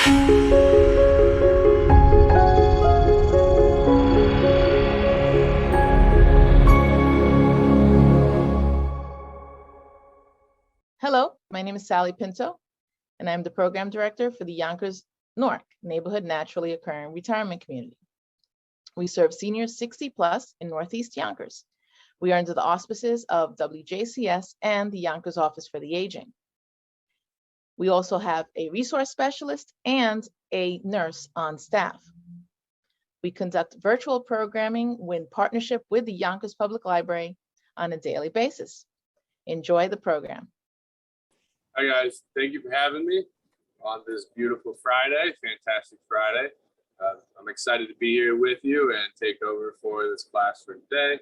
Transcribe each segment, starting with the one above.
Hello, my name is Sally Pinto, and I'm the program director for the Yonkers NORC, Neighborhood Naturally Occurring Retirement Community. We serve seniors 60 plus in Northeast Yonkers. We are under the auspices of WJCS and the Yonkers Office for the Aging. We also have a resource specialist and a nurse on staff. We conduct virtual programming in partnership with the Yonkers Public Library on a daily basis. Enjoy the program. Hi guys, thank you for having me on this beautiful Friday, fantastic Friday. I'm excited to be here with you and take over for this class for today,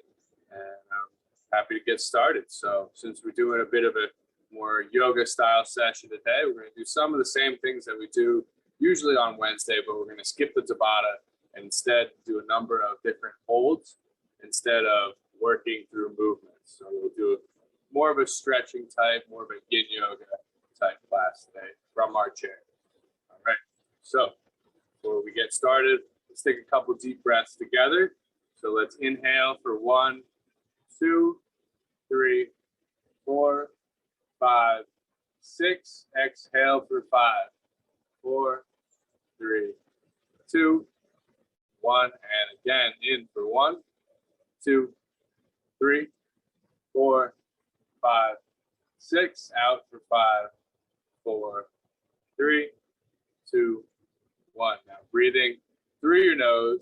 and I'm happy to get started. So since we're doing a bit of a more yoga style session today, we're going to do some of the same things that we do usually on Wednesday, but we're going to skip the Tabata and instead do a number of different holds instead of working through movements. So we'll do more of a stretching type, more of a yin yoga type class today from our chair. All right, so before we get started, let's take a couple deep breaths together. So let's inhale for 1, 2, 3, 4, 5, 6. Exhale for 5, 4, 3, 2, 1. And again, in for 1, 2, 3, 4, 5, 6. Out for 5, 4, 3, 2, 1. Now breathing through your nose,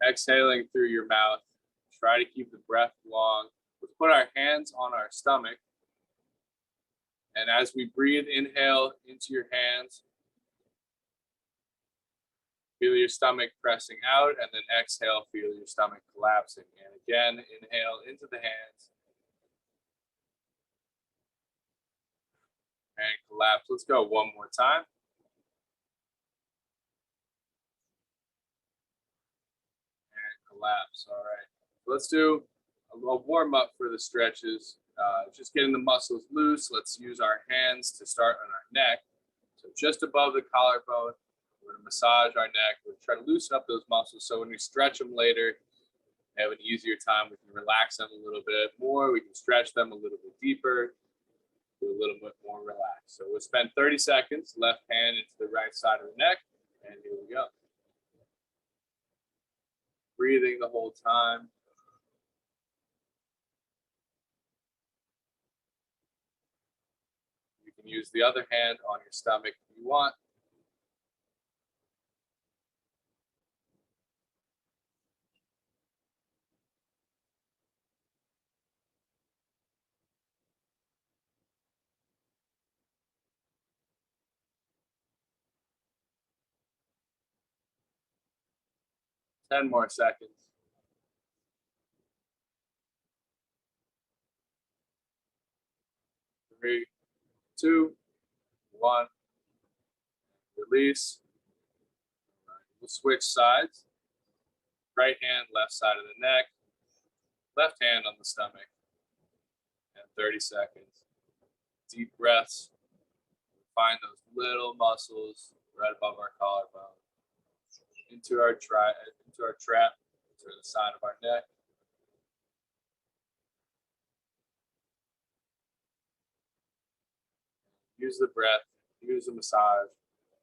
exhaling through your mouth. Try to keep the breath long. Let's put our hands on our stomach. And as we breathe, inhale into your hands. Feel your stomach pressing out, and then exhale, feel your stomach collapsing. And again, inhale into the hands. And collapse. Let's go one more time. And collapse. All right. Let's do a warm up for the stretches. Just getting the muscles loose. Let's use our hands to start on our neck. So just above the collarbone. We're going to massage our neck. We're trying to loosen up those muscles so when we stretch them later, they have an easier time. We can relax them a little bit more. We can stretch them a little bit deeper, do a little bit more relaxed. So we'll spend 30 seconds, left hand into the right side of the neck, and here we go. Breathing the whole time. You can use the other hand on your stomach if you want. Ten more seconds. 3, 2, 1. Release. All right. We'll switch sides. Right hand, left side of the neck. Left hand on the stomach. And 30 seconds. Deep breaths. Find those little muscles right above our collarbone. Into our trap, to the side of our neck. Use the breath, use the massage,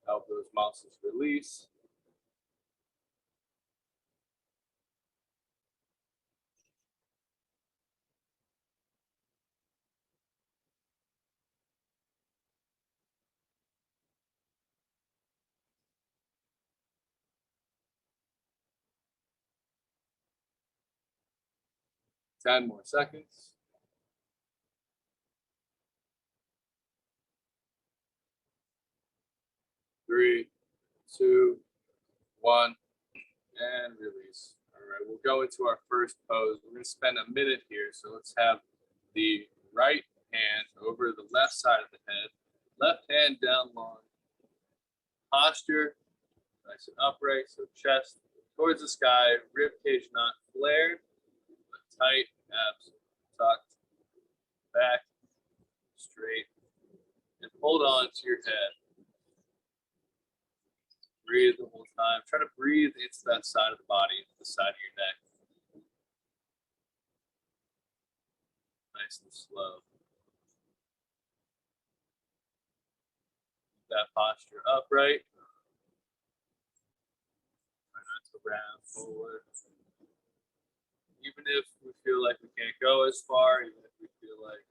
help those muscles release. Ten more seconds. 3, 2, 1, and release. All right, we'll go into our first pose. We're going to spend a minute here, so let's have the right hand over the left side of the head, left hand down long. Posture, nice and upright, so chest towards the sky, rib cage not flared, but tight, abs tucked, back, straight, and hold on to your head. Breathe the whole time. Try to breathe into that side of the body, into the side of your neck. Nice and slow. Keep that posture upright. Try not to round forward. Even if we feel like we can't go as far, even if we feel like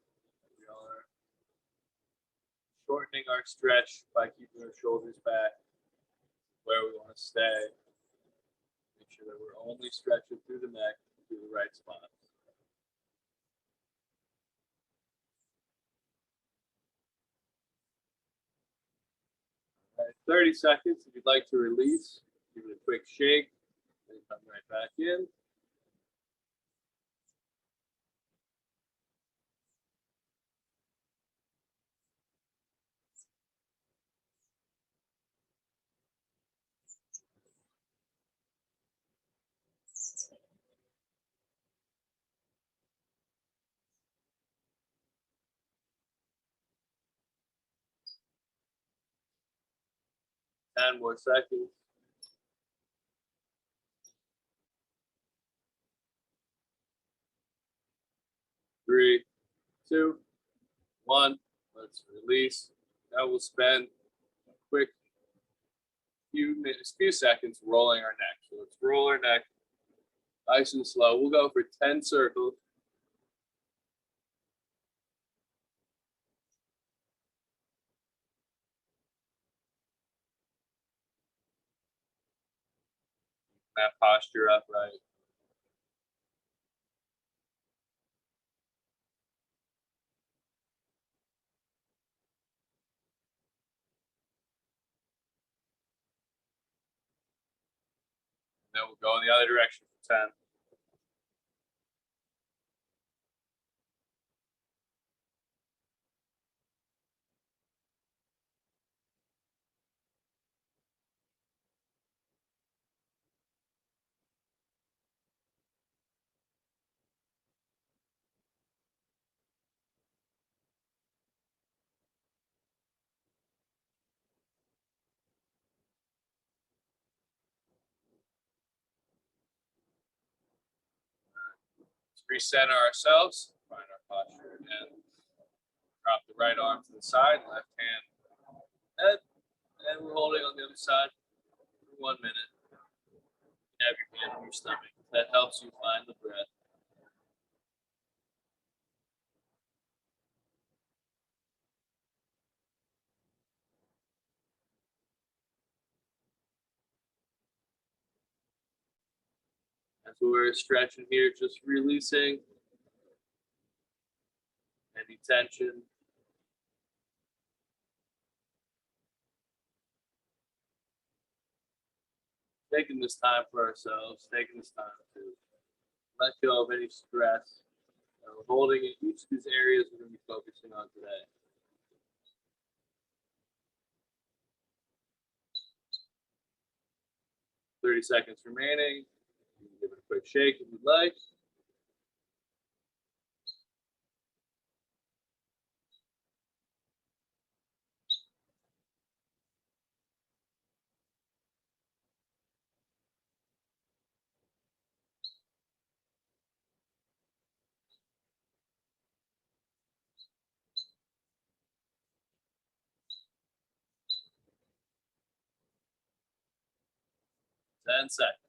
we are shortening our stretch by keeping our shoulders back where we want to stay. Make sure that we're only stretching through the neck to the right spot. All right, 30 seconds. If you'd like to release, give it a quick shake, and come right back in. Ten more seconds. 3, 2, 1. Let's release. Now we'll spend a quick few seconds rolling our neck. So let's roll our neck nice and slow. We'll go for 10 circles. That posture upright. Then we'll go in the other direction for 10. Let's recenter ourselves, find our posture again. Drop the right arm to the side, left hand head, and we're holding on the other side for 1 minute. You have your hand on your stomach. That helps you find the breath. As we're stretching here, just releasing any tension. Taking this time for ourselves, taking this time to let go of any stress. Holding in each of these areas we're going to be focusing on today. "30 seconds remaining. You can give it a quick shake if you'd like. Ten seconds.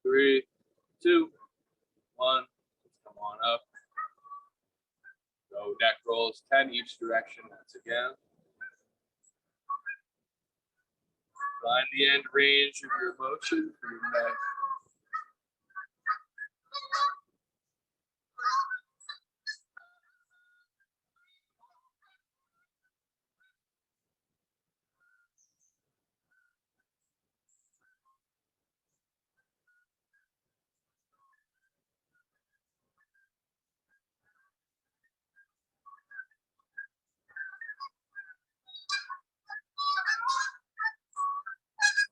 3, 2, 1. Let's come on up. So neck rolls 10 each direction once again. Find the end range of your motion for your neck.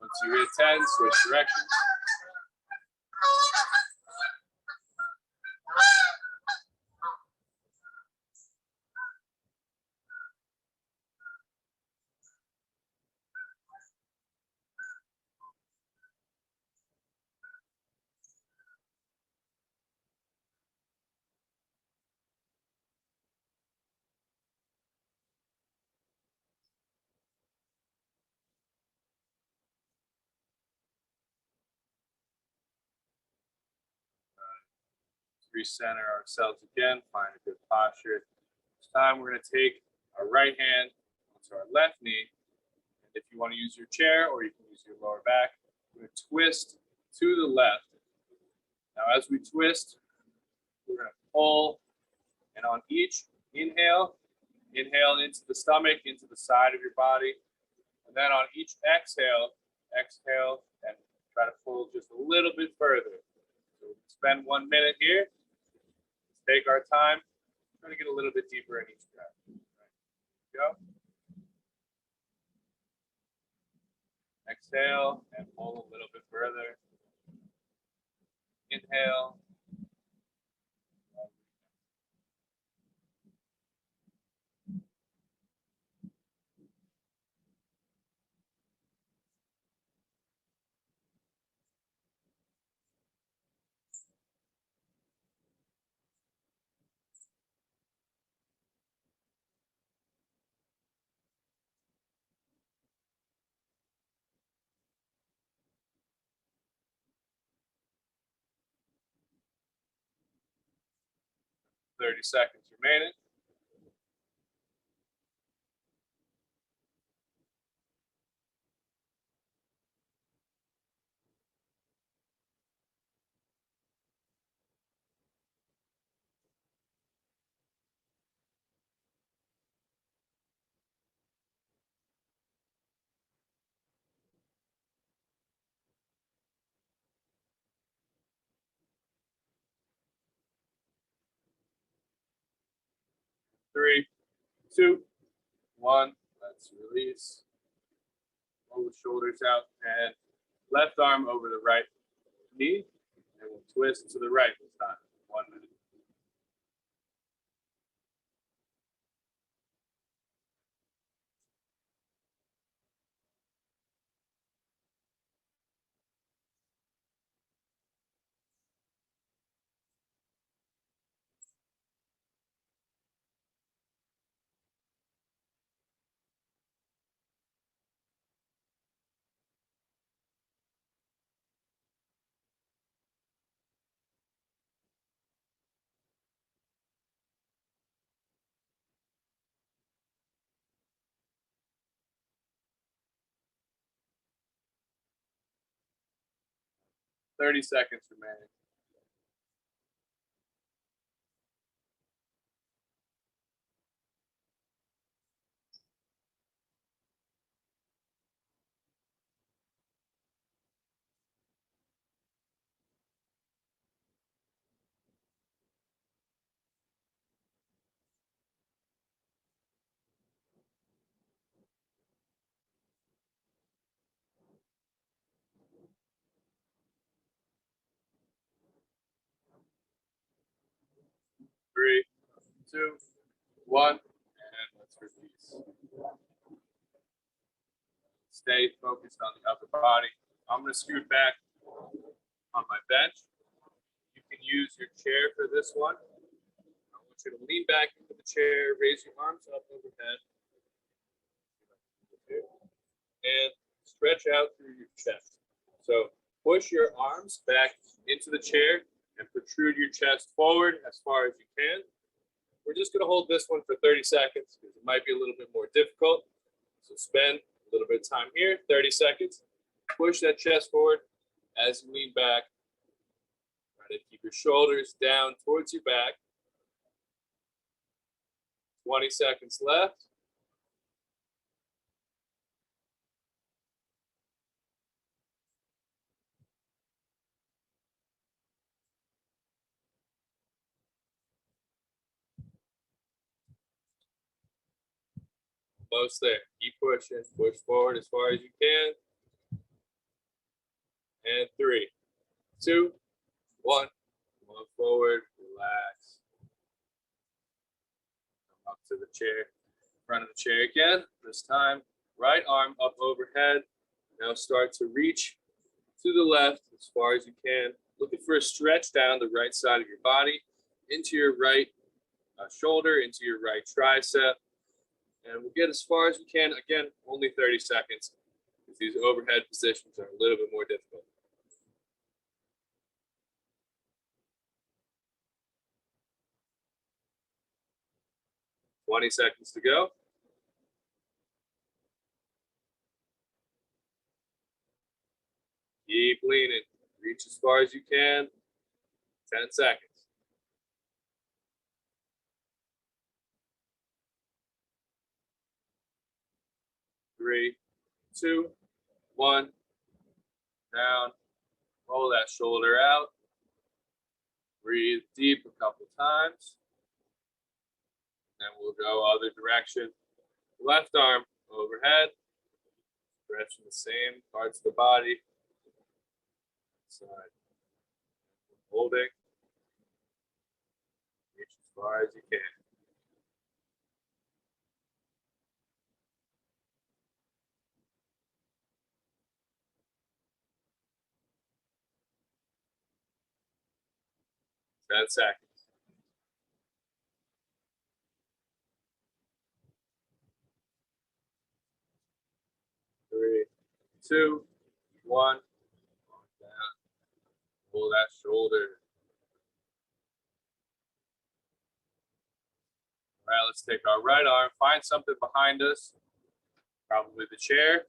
Once you hit 10, switch directions. recenter ourselves again, find a good posture. This time we're going to take our right hand onto our left knee. And if you want to use your chair or you can use your lower back, we're going to twist to the left. Now, as we twist, we're going to pull, and on each inhale, inhale into the stomach, into the side of your body. And then on each exhale, exhale and try to pull just a little bit further. So we'll spend 1 minute here. Let's take our time. Try to get a little bit deeper in each breath. Right. Go. Exhale and pull a little bit further. Inhale. 30 seconds remaining. Three, two, one. Let's release. Pull the shoulders out and left arm over the right knee. And we'll twist to the right this time. 1 minute. Thirty seconds remaining. Three, two, one, and let's release. Stay focused on the upper body. I'm going to scoot back on my bench. You can use your chair for this one. I want you to lean back into the chair, raise your arms up overhead, and stretch out through your chest. So push your arms back into the chair and protrude your chest forward as far as you can. We're just going to hold this one for 30 seconds because it might be a little bit more difficult. So spend a little bit of time here, 30 seconds. Push that chest forward as you lean back. Try to keep your shoulders down towards your back. 20 seconds left. Almost there. Keep pushing. Push forward as far as you can. And 3, 2, 1. Come on forward. Relax. Come up to the chair. Front of the chair again. This time, right arm up overhead. Now start to reach to the left as far as you can. Looking for a stretch down the right side of your body into your right shoulder, into your right tricep. And we'll get as far as we can. Again, only 30 seconds because these overhead positions are a little bit more difficult. 20 seconds to go. Keep leaning. Reach as far as you can. 10 seconds. 3, 2, 1. Down. Roll that shoulder out. Breathe deep a couple times. Then we'll go other direction. Left arm overhead. Stretching the same parts of the body. Side. Holding. Reach as far as you can. Ten seconds. 3, 2, 1. Down. Pull that shoulder. All right, let's take our right arm. Find something behind us. Probably the chair.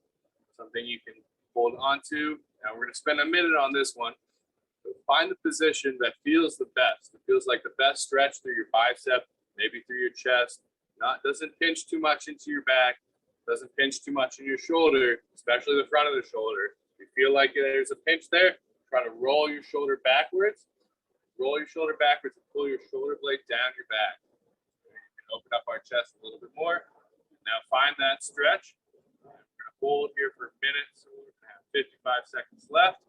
Something you can hold onto. And we're going to spend a minute on this one. So find the position that feels the best. It feels like the best stretch through your bicep, maybe through your chest. Doesn't pinch too much into your back. Doesn't pinch too much in your shoulder, especially the front of the shoulder. If you feel like there's a pinch there, try to roll your shoulder backwards. Roll your shoulder backwards and pull your shoulder blade down your back. You can open up our chest a little bit more. Now find that stretch. We're going to hold here for a minute, so we're going to have 55 seconds left.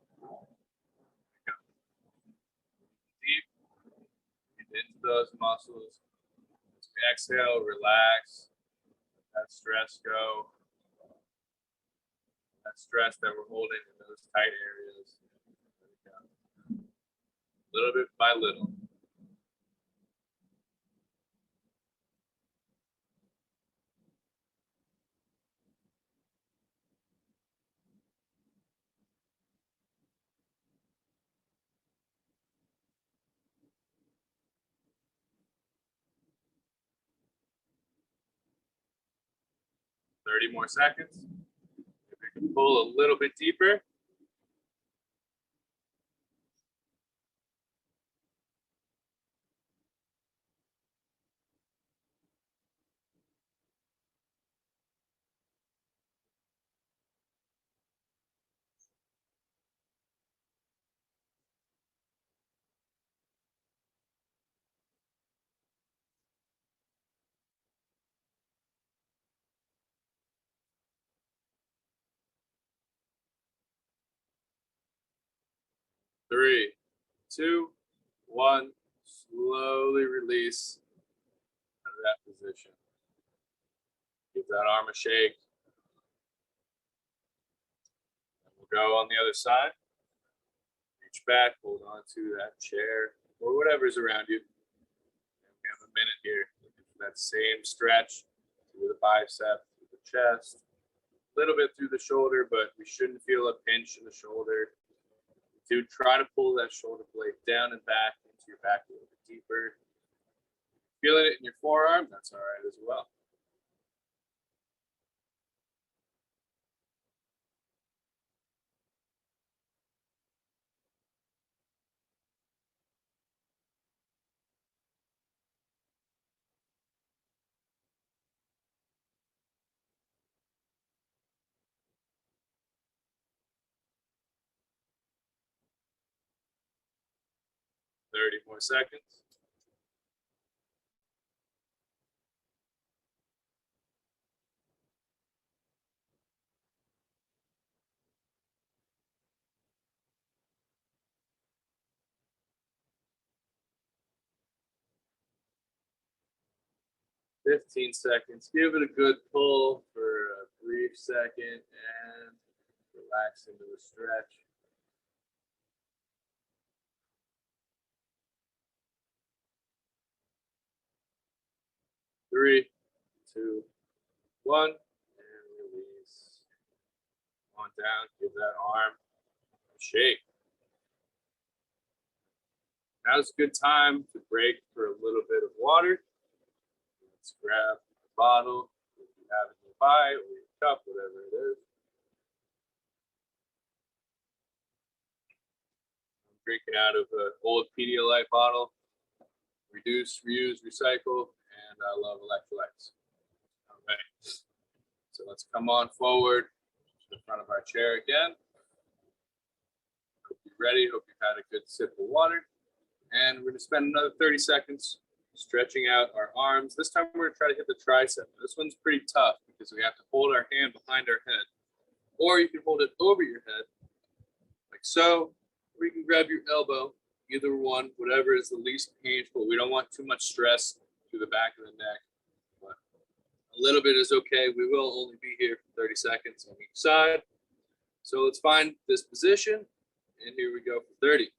Deep into those muscles. Exhale, relax. That stress go. That stress that we're holding in those tight areas. Little bit by little. Thirty more seconds. If we can pull a little bit deeper. Three, 2, 1. Slowly release out of that position. Give that arm a shake. And we'll go on the other side. Reach back, hold on to that chair or whatever's around you. And we have a minute here. Looking for that same stretch through the bicep, through the chest, a little bit through the shoulder, but we shouldn't feel a pinch in the shoulder. Do try to pull that shoulder blade down and back into your back a little bit deeper. Feeling it in your forearm, that's all right as well. Thirty more seconds. Fifteen seconds. Give it a good pull for a brief second and relax into the stretch. Three, 2, 1, and release. On down, give that arm a shake. Now's a good time to break for a little bit of water. Let's grab bottle if you have it nearby, or your cup, whatever it is. I'm drinking out of an old Pedialyte bottle. Reduce, reuse, recycle, and I love electrolytes. All right, so let's come on forward to the front of our chair again. Hope you're ready. Hope you've had a good sip of water. And we're going to spend another 30 seconds stretching out our arms. This time we're going to try to hit the tricep. This one's pretty tough because we have to hold our hand behind our head. Or you can hold it over your head, like so. Or you can grab your elbow, either one, whatever is the least painful. We don't want too much stress through the back of the neck, but a little bit is okay. We will only be here for 30 seconds on each side. So let's find this position, and here we go for 30.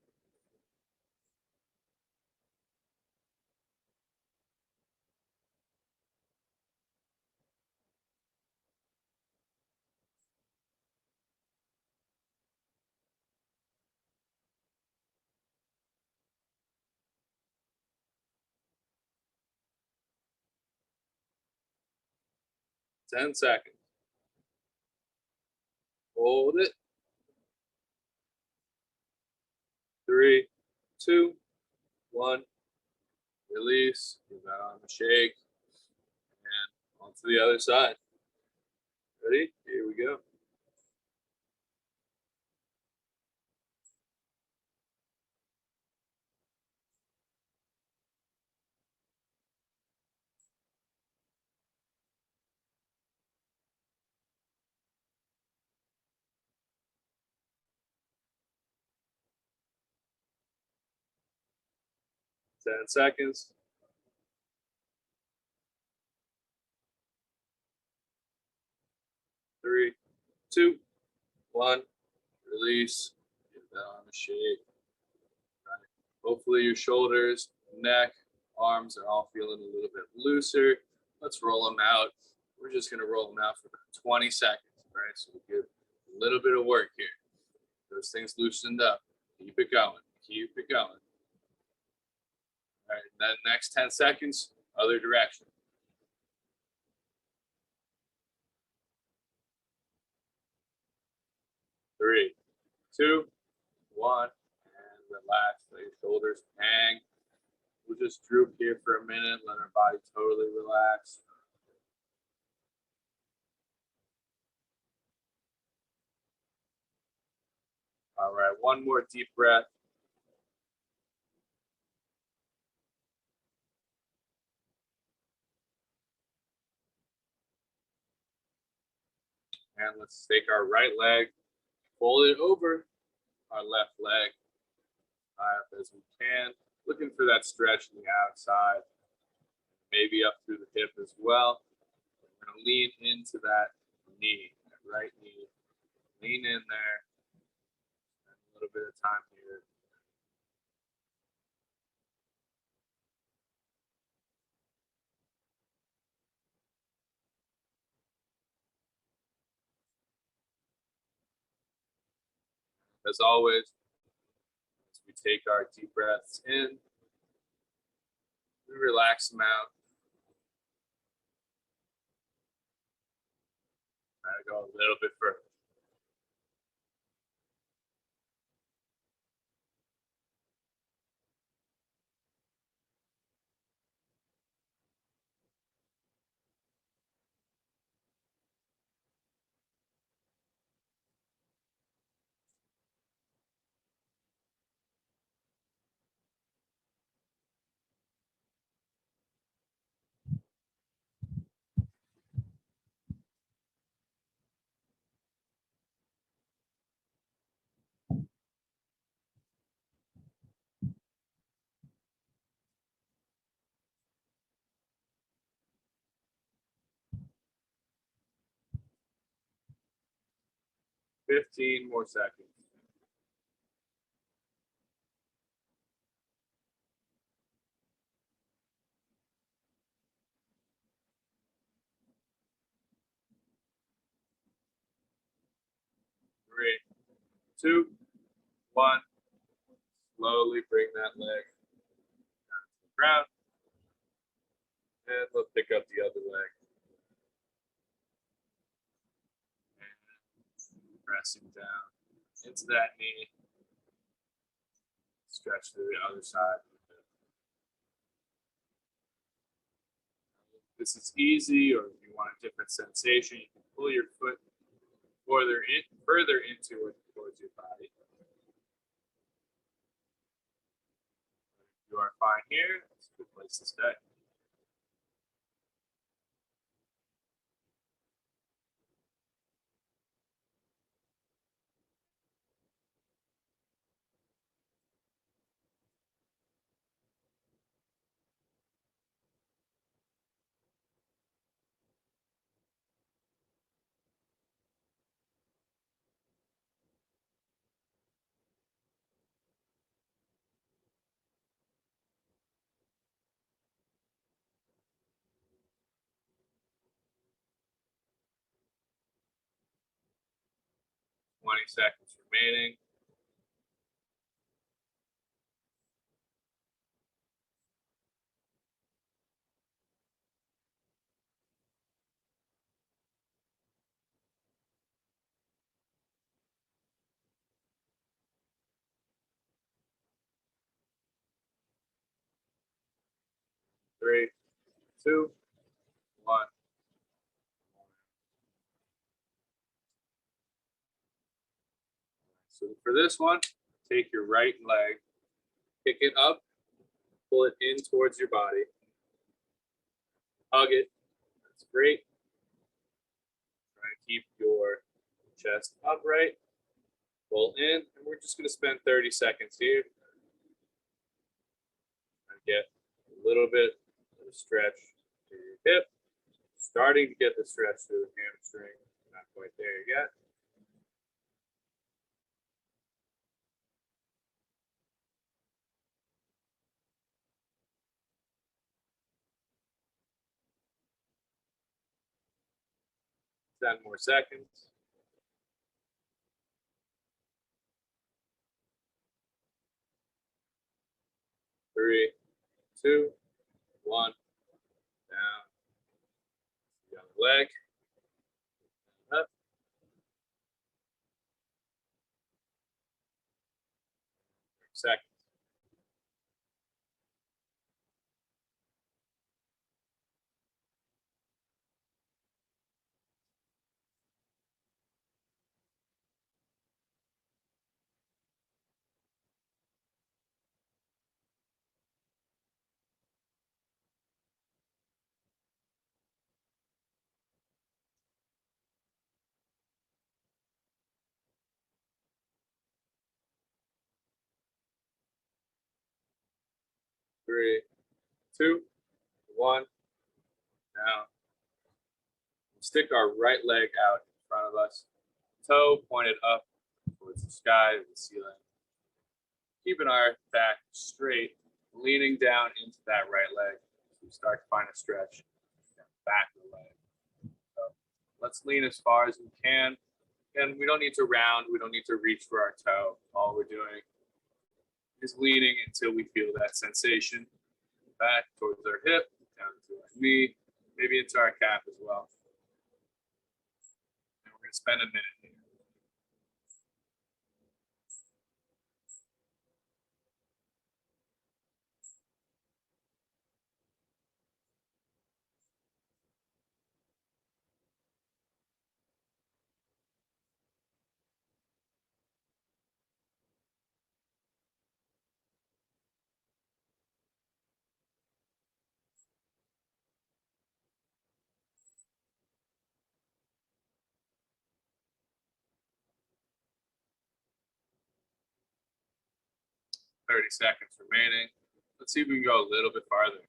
Ten seconds. Hold it. 3, 2, 1. Release. Give that arm a shake. And on to the other side. Ready? Here we go. Ten seconds. 3, 2, 1. Release. Give that arm a shake. Right. Hopefully your shoulders, neck, arms are all feeling a little bit looser. Let's roll them out. We're just going to roll them out for about 20 seconds. Right. So we give a little bit of work here. Those things loosened up. Keep it going. Keep it going. All right. Then next 10 seconds, other direction. 3, 2, 1, and relax. Let your shoulders hang. We'll just droop here for a minute. Let our body totally relax. All right, one more deep breath. And let's take our right leg, fold it over our left leg high up as we can. Looking for that stretch in the outside, maybe up through the hip as well. We're going to lean into that knee, that right knee. Lean in there. Spend a little bit of time here. As always, as we take our deep breaths in, we relax them out. Try to go a little bit further. Fifteen more seconds. Three, 2, 1. Slowly bring that leg down to the ground. And let's pick up the other leg. Pressing down into that knee. Stretch to the other side. If this is easy, or if you want a different sensation, you can pull your foot further into it towards your body. If you are fine here, it's a good place to stay. Twenty seconds remaining. Three, two, one. So for this one, take your right leg, kick it up, pull it in towards your body, hug it. That's great. Try to keep your chest upright, pull in, and we're just going to spend 30 seconds here. And get a little bit of a stretch to your hip, starting to get the stretch to the hamstring. Not quite there yet. Ten more seconds. Three, two, one. Down. The other leg. Up. Seconds. Three, two, one. Down. Stick our right leg out in front of us. Toe pointed up towards the sky, the ceiling. Keeping our back straight, leaning down into that right leg. So we start to find a stretch in the back of the leg. So let's lean as far as we can. And we don't need to round, we don't need to reach for our toe. All we're doing is leaning until we feel that sensation back towards our hip, down to our knee, maybe into our calf as well. And we're going to spend a minute here. 30 seconds remaining. Let's see if we can go a little bit farther.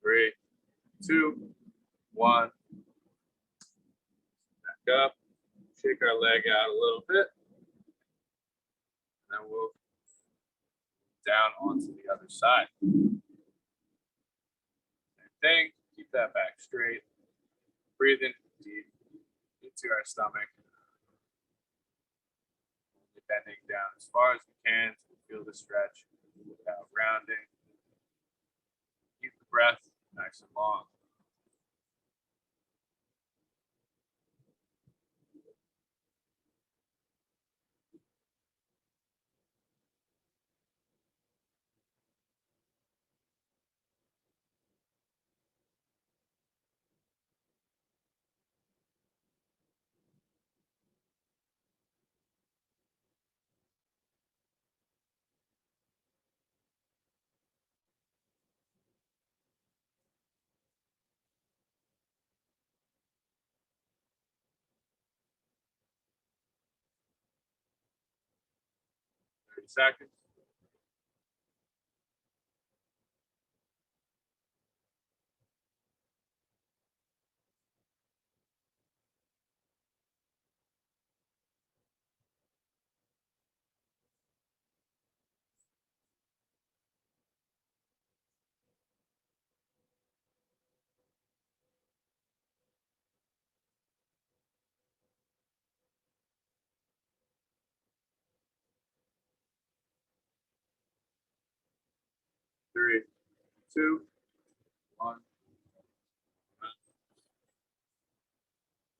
Three, two, one. Back up. Shake our leg out a little bit. then we'll down onto the other side. Same thing, keep that back straight. Breathe in deep into our stomach. Bending down as far as we can to feel the stretch without rounding. Keep the breath nice and long. Seconds. Three, two, one.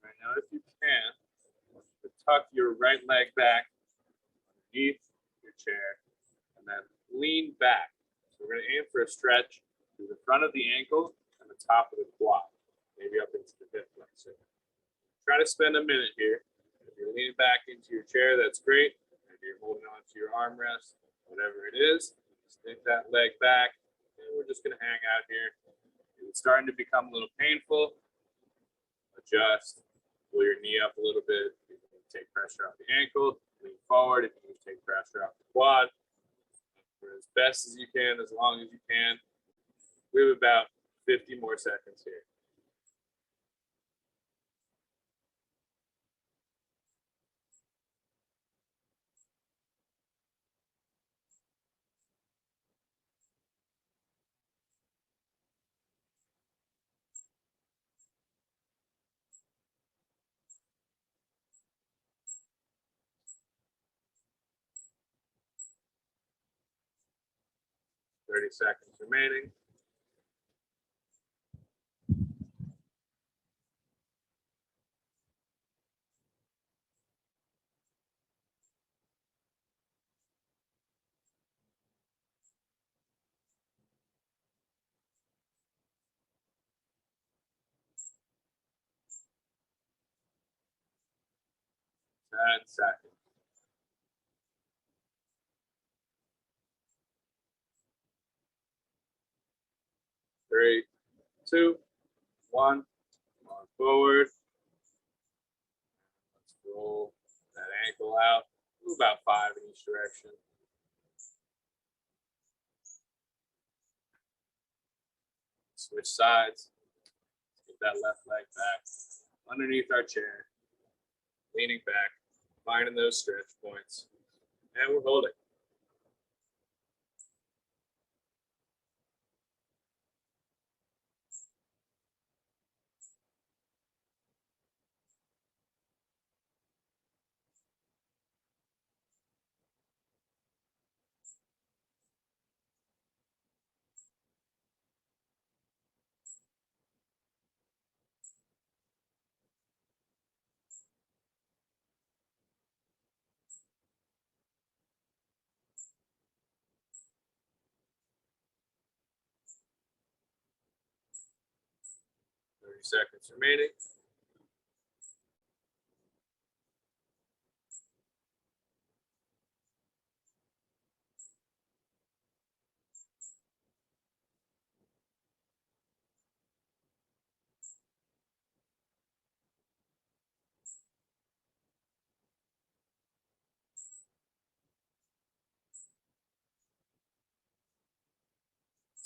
Right now, if you can, tuck your right leg back underneath your chair and then lean back. So we're going to aim for a stretch through the front of the ankle and the top of the quad, maybe up into the hip flexor. Try to spend a minute here. If you're leaning back into your chair, that's great. If you're holding on to your armrest, whatever it is, stick that leg back, and we're just going to hang out here. If it's starting to become a little painful, adjust, pull your knee up a little bit. If you need to take pressure off the ankle, lean forward. If you need to take pressure off the quad, for as best as you can, as long as you can. We have about 50 more seconds here. 30 seconds remaining. And seconds. 3, 2, 1. Come on forward. Let's roll that ankle out. Move about 5 in each direction. Switch sides. Get that left leg back underneath our chair. Leaning back, finding those stretch points. And we're holding. 30 seconds remaining.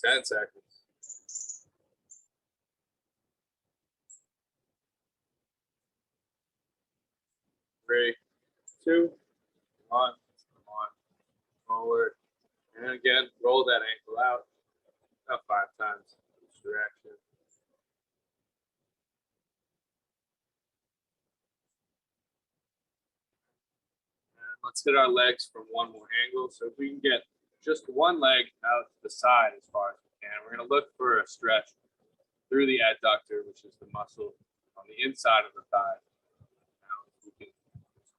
Ten seconds. 3, 2, 1. Come on. forward. And again, roll that ankle out about 5 times in each direction. And let's hit our legs from one more angle. So if we can get just one leg out to the side as far as we can, we're going to look for a stretch through the adductor, which is the muscle on the inside of the thigh. Now, you can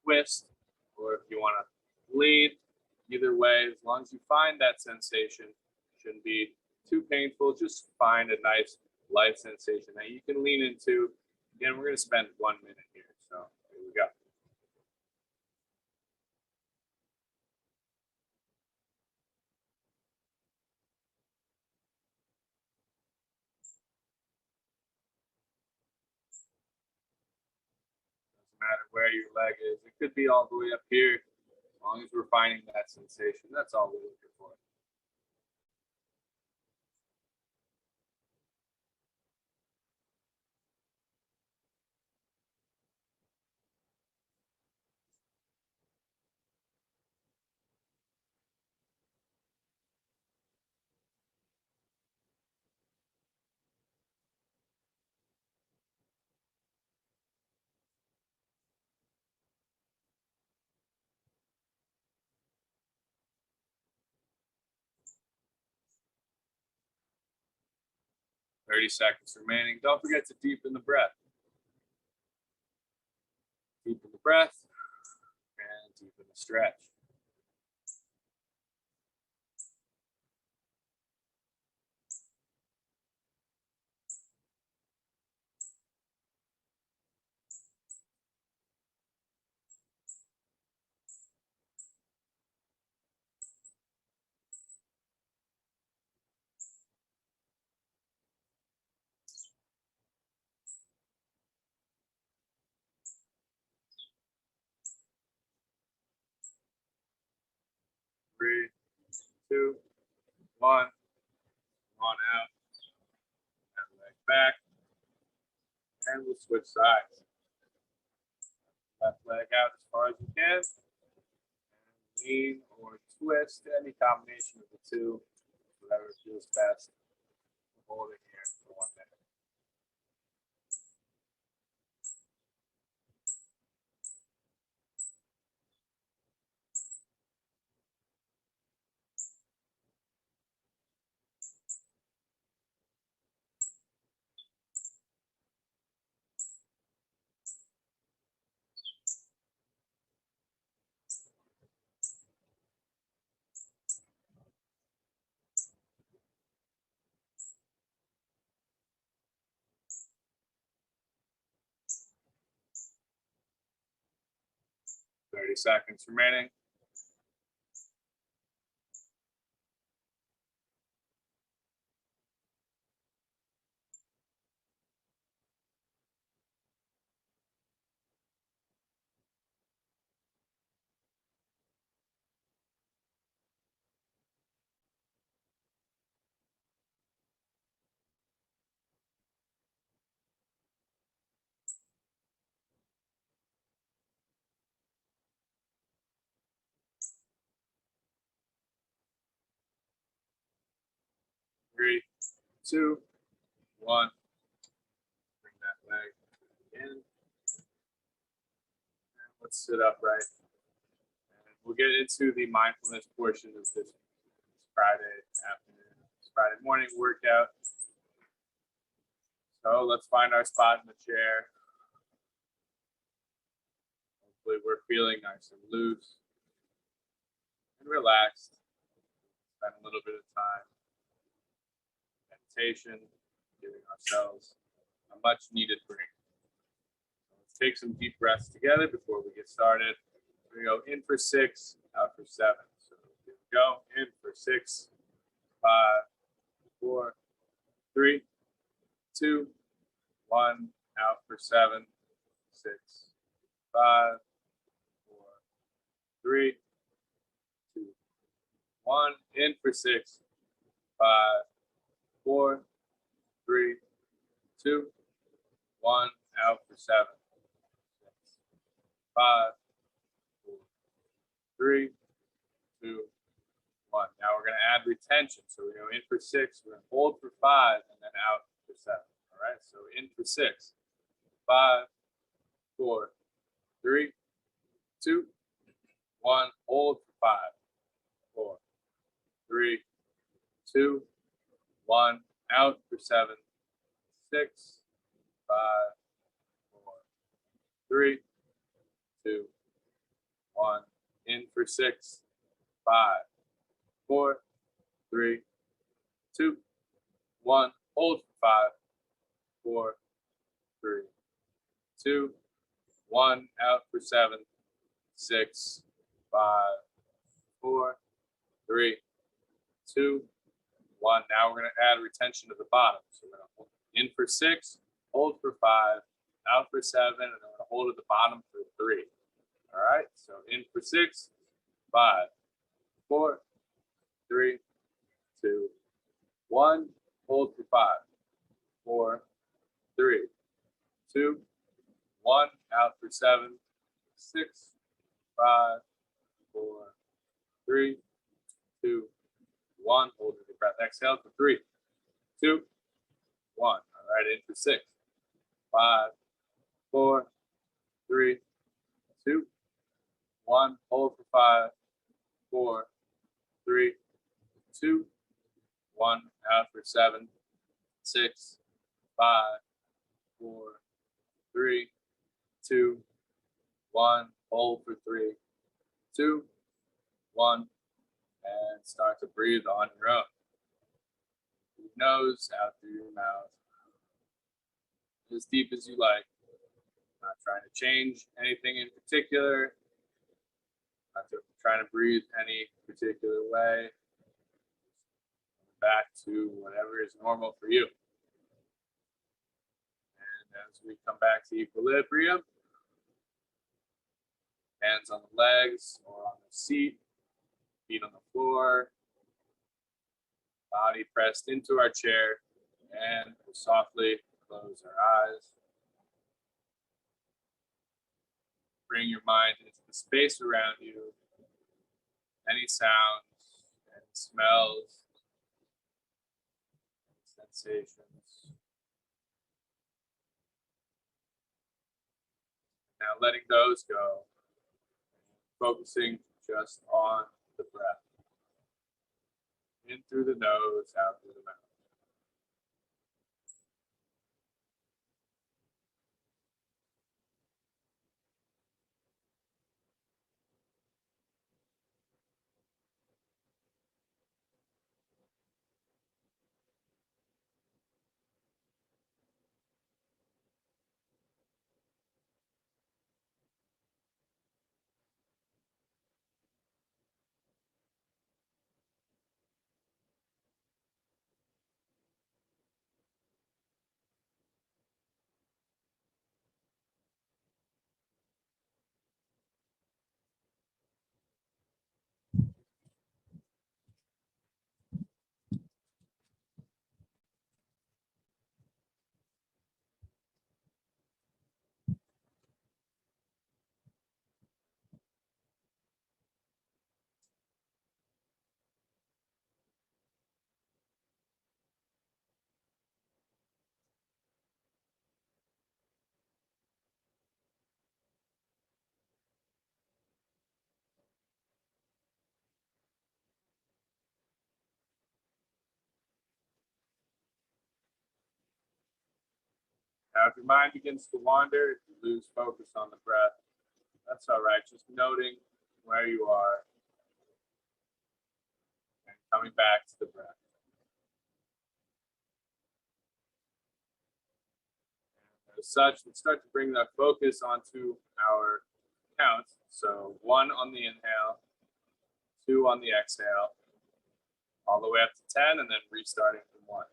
twist, or if you want to lean, either way, as long as you find that sensation, shouldn't be too painful. Just find a nice light sensation that you can lean into. Again, we're going to spend 1 minute here. So here we go. Doesn't matter where your leg is. It could be all the way up here. As long as we're finding that sensation, that's all we're looking for. Thirty seconds remaining. Don't forget to deepen the breath. Deepen the breath and deepen the stretch. Three, two, one. On out. And leg back. And we'll switch sides. Left leg out as far as you can. And lean or twist, any combination of the two, whatever feels best. Hold it here for 1 minute. Thirty seconds remaining. Three, two, one. Bring that leg in. And let's sit upright. And we'll get into the mindfulness portion of this Friday afternoon, this Friday morning workout. So let's find our spot in the chair. Hopefully we're feeling nice and loose and relaxed. Spend a little bit of time. Meditation, giving ourselves a much needed break. Let's take some deep breaths together before we get started. We're going to go in for 6, out for 7. So here we go. In for 6, 5, 4, 3, 2, 1. Out for 7, 6, 5, 4, 3, 2, 1. In for 6, 5, 4, 3, 2, 1. Out for 7, 6, 5, 4, 3, 2, 1. Now we're going to add retention. So we go in for 6, we're going to hold for 5, and then out for 7. All right, so in for 6, 5, 4, 3, 2, 1, hold for 5, 4, 3, 2, 1, out for 7, 6, 5, 4, 3, 2, 1, in for 6, 5, 4, 3, 2, 1, hold for 5, 4, 3, 2, 1, out for 7, 6, 5, 4, 3, 2, 1. Now we're going to add retention to the bottom. So we're going to hold in for 6, hold for 5, out for 7, and then we're going to hold at the bottom for 3. All right, so in for 6, 5, 4, 3, 2, 1, hold for 5, 4, 3, 2, 1, out for 7, 6, 5, 4, 3, 2, 1, hold your breath. Exhale for 3, 2, 1. All right, in for 6, 5, 4, 3, 2, 1, hold for 5, 4, 3, 2, 1, out for 7, 6, 5, 4, 3, 2, 1, hold for 3, 2, 1, and start to breathe on your own. Through your nose, out through your mouth, as deep as you like. Not trying to change anything in particular. Not trying to breathe any particular way. Back to whatever is normal for you. And as we come back to equilibrium, hands on the legs or on the seat, feet on the floor, body pressed into our chair, and we'll softly close our eyes. Bring your mind into the space around you, any sounds, any smells, sensations. Now letting those go, focusing just on the breath. In through the nose, out through the mouth. Now, if your mind begins to wander, if you lose focus on the breath, that's all right. Just noting where you are and coming back to the breath. And as such, let's start to bring that focus onto our counts. So 1 on the inhale, 2 on the exhale, all the way up to 10, and then restarting from 1.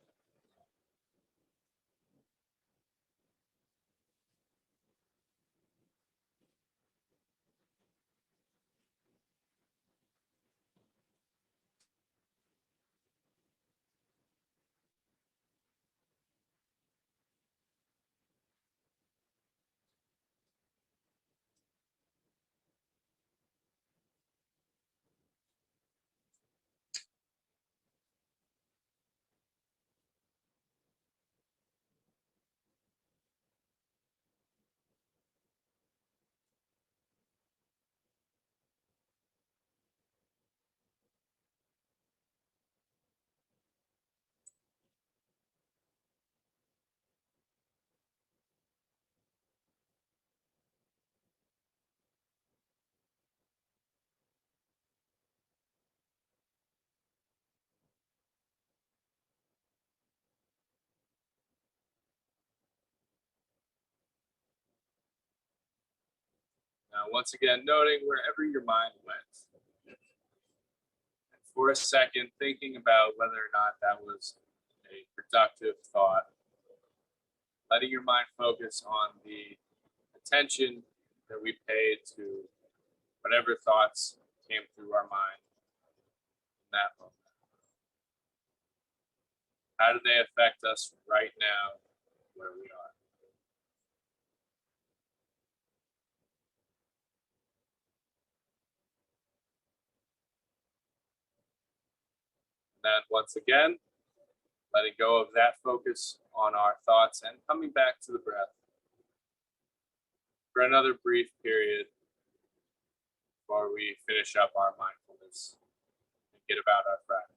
Once again, noting wherever your mind went. And for a second, thinking about whether or not that was a productive thought. Letting your mind focus on the attention that we paid to whatever thoughts came through our mind in that moment. How do they affect us right now where we are? And then once again, letting go of that focus on our thoughts and coming back to the breath for another brief period before we finish up our mindfulness and get about our Friday.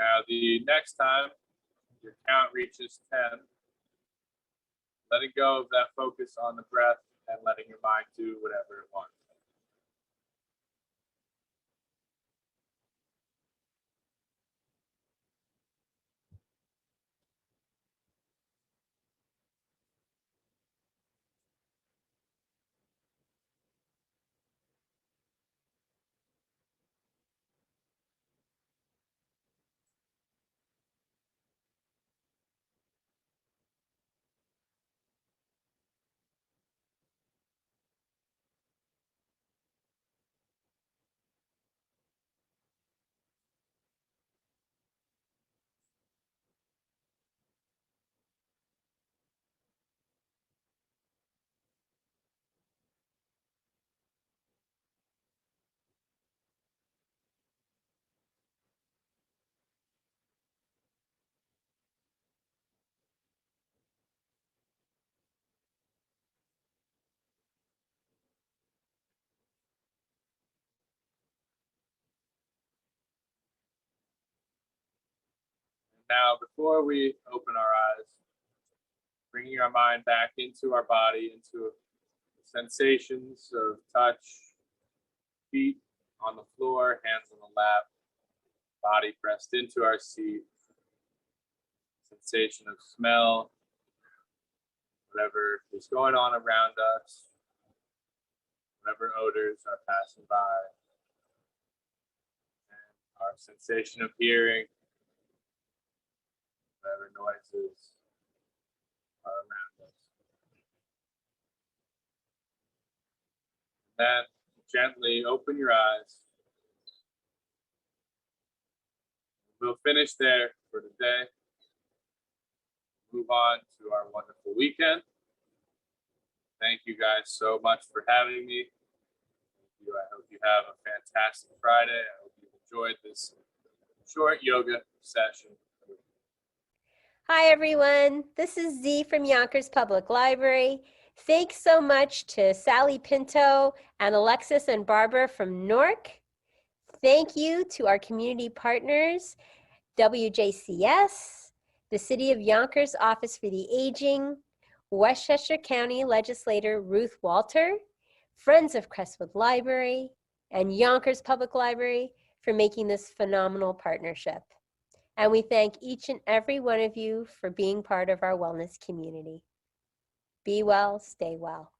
Now, the next time your count reaches 10, letting go of that focus on the breath and letting your mind do whatever it wants. Now, before we open our eyes, bringing our mind back into our body, into sensations of touch, feet on the floor, hands on the lap, body pressed into our seat, sensation of smell, whatever is going on around us, whatever odors are passing by, and our sensation of hearing, whatever noises are around us. Then gently open your eyes. We'll finish there for today. Move on to our wonderful weekend. thank you guys so much for having me. I hope you have a fantastic Friday. I hope you enjoyed this short yoga session. Hi, everyone. This is Z from Yonkers Public Library. Thanks so much to Sally Pinto and Alexis and Barbara from Newark. Thank you to our community partners, WJCS, the City of Yonkers Office for the Aging, Westchester County Legislator Ruth Walter, Friends of Crestwood Library, and Yonkers Public Library for making this phenomenal partnership. And we thank each and every one of you for being part of our wellness community. Be well, stay well.